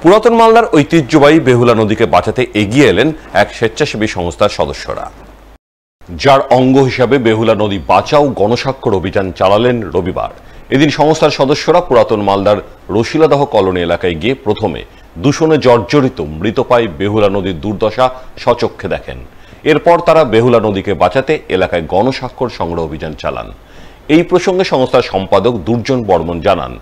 পুরাতন মালদার ঐতিহ্যবাহী বেহুলা নদীকে বাঁচাতে এগিয়ে এলেন এক স্বেচ্ছাসেবী সংস্থার সদস্যরা। যার অঙ্গ হিসাবে বেহুলা নদী বাঁচাও গণস্বাক্ষর অভিযান চালালেন রবিবার। এদিন সংস্থার সদস্যরা পুরাতন মালদার রশিলাদহ কলোনি এলাকায় গিয়ে প্রথমে দূষণে জর্জরিত মৃতপ্রায় বেহুলা নদীর দুর্দশা স্বচক্ষে দেখেন। এরপর তারা বেহুলা নদীকে বাঁচাতে এলাকায় গণস্বাক্ষর সংগ্রহ অভিযান চালান। এই প্রসঙ্গে সংস্থার সম্পাদক দুর্জন বর্মন জানান,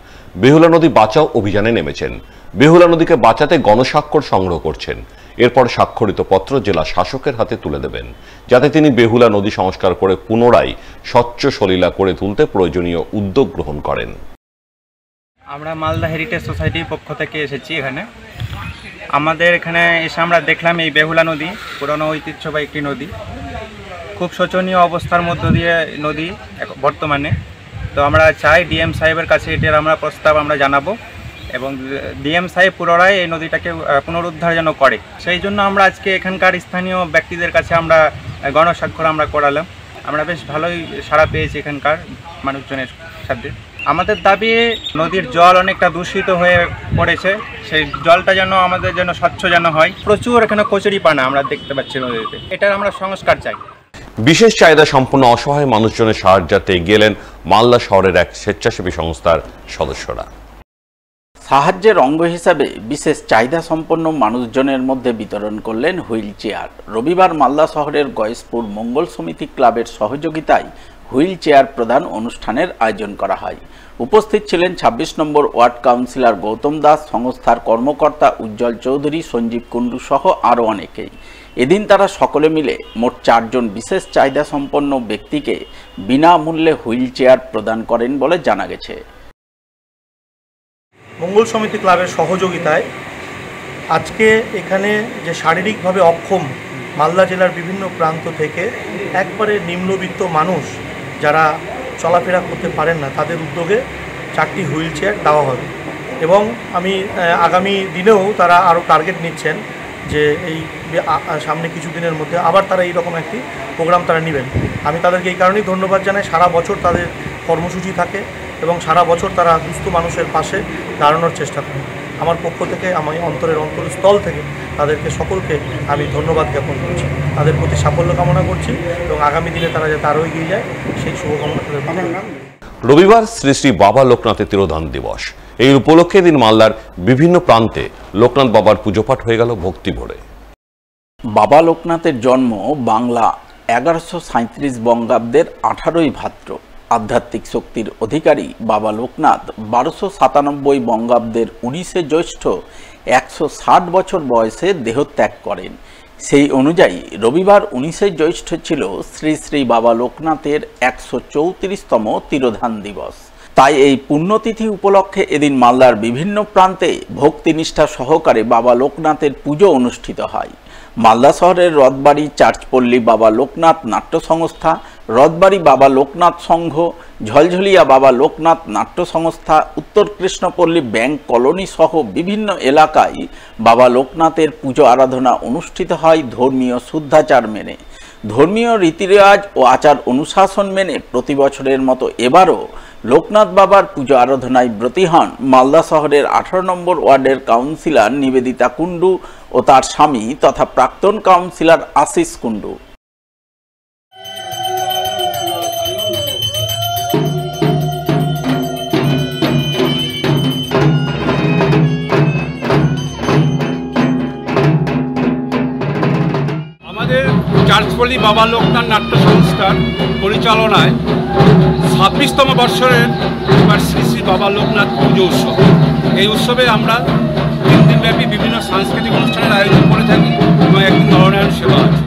বেহুলা নদী বাঁচাও অভিযানে নেমেছেন। বেহুলা নদীকে বাঁচাতে গণস্বাক্ষর সংগ্রহ করছেন। এরপর স্বাক্ষরিত পত্র জেলা শাসকের হাতে তুলে দেবেন, যাতে তিনি বেহুলা নদী সংস্কার করে পুনরায় স্বচ্ছ সলিলা করে তুলতে প্রয়োজনীয় উদ্যোগ গ্রহণ করেন। আমরা মালদা হেরিটেজ সোসাইটির পক্ষ থেকে এসেছি এখানে। আমাদের এখানে এসে আমরা দেখলাম এই বেহুলা নদী পুরনো ঐতিহ্যবাহী একটি নদী, খুব শোচনীয় অবস্থার মধ্য দিয়ে নদী বর্তমানে। তো আমরা চাই ডিএম সাহেবের কাছে এটার আমরা প্রস্তাব আমরা জানাবো এবং ডিএম সাহেব পুনরায় এই নদীটাকে পুনরুদ্ধার যেন করে। সেই জন্য আমরা আজকে এখানকার স্থানীয় ব্যক্তিদের কাছে আমরা গণস্বাক্ষর আমরা করালাম। আমরা বেশ ভালোই সাড়া পেয়েছি এখানকার মানুষজনের সাথে। আমাদের দাবি, নদীর জল অনেকটা দূষিত হয়ে পড়েছে, সেই জলটা যেন আমাদের যেন স্বচ্ছ যেন হয়। প্রচুর এখানে কচুরিপানা আমরা দেখতে পাচ্ছি নদীতে, এটার আমরা সংস্কার চাই। বিশেষ চাহিদা সম্পন্ন অসহায় মানুষজনের সাহায্যার্থে এগিয়ে এলেন মালদা শহরের এক স্বেচ্ছাসেবী সংস্থার সদস্যরা। সাহায্যের অঙ্গ হিসাবে বিশেষ চাহিদা সম্পন্ন মানুষজনের মধ্যে বিতরণ করলেন হুইল চেয়ার। রবিবার মালদা শহরের গয়েশপুর মঙ্গল সমিতি ক্লাবের সহযোগিতায় হুইল চেয়ার প্রদান অনুষ্ঠানের আয়োজন করা হয়। উপস্থিত ছিলেন ২৬ নম্বর ওয়ার্ড কাউন্সিলর গৌতম দাস, সংস্থার কর্মকর্তা উজ্জ্বল চৌধুরী, সঞ্জীব কুণ্ডু সহ আরও অনেকেই। এদিন তারা সকলে মিলে মোট ৪ জন বিশেষ চাহিদা সম্পন্ন ব্যক্তিকে বিনামূল্যে হুইল চেয়ার প্রদান করেন বলে জানা গেছে। মঙ্গল সমিতি ক্লাবের সহযোগিতায় আজকে এখানে যে শারীরিকভাবে অক্ষম মালদা জেলার বিভিন্ন প্রান্ত থেকে একবারে নিম্নবিত্ত মানুষ যারা চলাফেরা করতে পারেন না, তাদের উদ্যোগে ৪টি হুইল চেয়ার দেওয়া হবে এবং আমি আগামী দিনেও তারা আরও টার্গেট নিচ্ছেন যে এই সামনে কিছু দিনের মধ্যে আবার তারা এইরকম একটি প্রোগ্রাম তারা নেবেন। আমি তাদেরকে এই কারণেই ধন্যবাদ জানাই, সারা বছর তাদের কর্মসূচি থাকে এবং সারা বছর তারা দুস্থ মানুষের পাশে দাঁড়ানোর চেষ্টা করেন। আমার পক্ষ থেকে, আমি অন্তরস্থল থেকে তাদেরকে সকলকে আমি ধন্যবাদ জ্ঞাপন করছি, তাদের প্রতি সাফল্য কামনা করছি এবং আগামী দিনে তারা যাতে আরও এগিয়ে যায় সেই শুভকামনা করে। রবিবার শ্রী শ্রী বাবা লোকনাথের তিরোধান দিবস। এই উপলক্ষে দিন মালদার বিভিন্ন প্রান্তে লোকনাথ বাবার পুজো পাঠ হয়ে গেল ভক্তি ভরে। বাবা লোকনাথের জন্ম বাংলা ১১৩৭ বঙ্গাব্দের ১৮ই ভাদ্র। আধ্যাত্মিক শক্তির অধিকারী বাবা লোকনাথ ১২৯৭ বঙ্গাব্দের ১৯শে জ্যৈষ্ঠ ১৬০ বছর বয়সে দেহত্যাগ করেন। সেই অনুযায়ী রবিবার ১৯শে জ্যৈষ্ঠ ছিল শ্রী শ্রী বাবা লোকনাথের ১৩৪তম তিরোধান দিবস। তাই এই পুণ্যতিথি উপলক্ষে এদিন মালদার বিভিন্ন প্রান্তে ভক্তিনিষ্ঠা সহকারে বাবা লোকনাথের পুজো অনুষ্ঠিত হয়। মালদা শহরের রথবাড়ি চার্চপল্লী বাবা লোকনাথ নাট্য সংস্থা, রথবাড়ি বাবা লোকনাথ সংঘ, ঝলঝলিয়া বাবা লোকনাথ নাট্য সংস্থা, উত্তর কৃষ্ণপল্লী ব্যাংক কলোনি সহ বিভিন্ন এলাকায় বাবা লোকনাথের পুজো আরাধনা অনুষ্ঠিত হয় ধর্মীয় শুদ্ধাচার মেনে। ধর্মীয় রীতিরেওয়াজ ও আচার অনুশাসন মেনে প্রতি বছরের মতো এবারও লোকনাথ বাবার পুজো আরাধনায় ব্রতী হন মালদা শহরের ১৮ নম্বর ওয়ার্ডের কাউন্সিলর নিবেদিতা কুণ্ডু ও তার স্বামী তথা প্রাক্তন কাউন্সিলর আশিস কুণ্ডু। আমাদের চার্চপল্লী বাবা লোকনাথ নাট্য সংস্থার পরিচালনায় ২৬তম বৎসরের এবার শ্রী শ্রী বাবা লোকনাথ পুজো উৎসব। এই উৎসবে আমরা ৩ দিনব্যাপী বিভিন্ন সাংস্কৃতিক অনুষ্ঠানের আয়োজন করে থাকি এবং একদিন নরনারায়ণ সেবা আছে।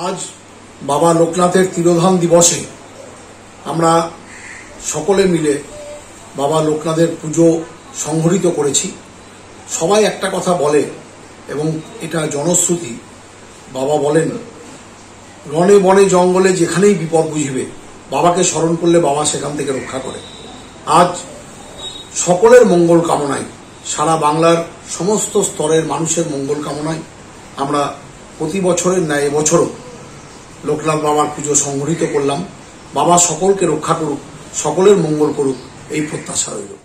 আজ বাবা লোকনাথের তিরোধান দিবসে আমরা সকলে মিলে বাবা লোকনাথের পুজো সংগঠিত করেছি। সবাই একটা কথা বলে এবং এটা জনশ্রুতি, বাবা বলেন, রণে বনে জঙ্গলে যেখানেই বিপদ বুঝিবে বাবাকে স্মরণ করলে বাবা সেখান থেকে রক্ষা করে। আজ সকলের মঙ্গল কামনায়, সারা বাংলার সমস্ত স্তরের মানুষের মঙ্গল কামনায় আমরা প্রতি বছরের ন্যায় এবছরও লোকনাথ বাবার পুজো সংগঠিত করলাম। বাবা সকলকে রক্ষা করুক, সকলের মঙ্গল করুক, এই প্রত্যাশা রইল।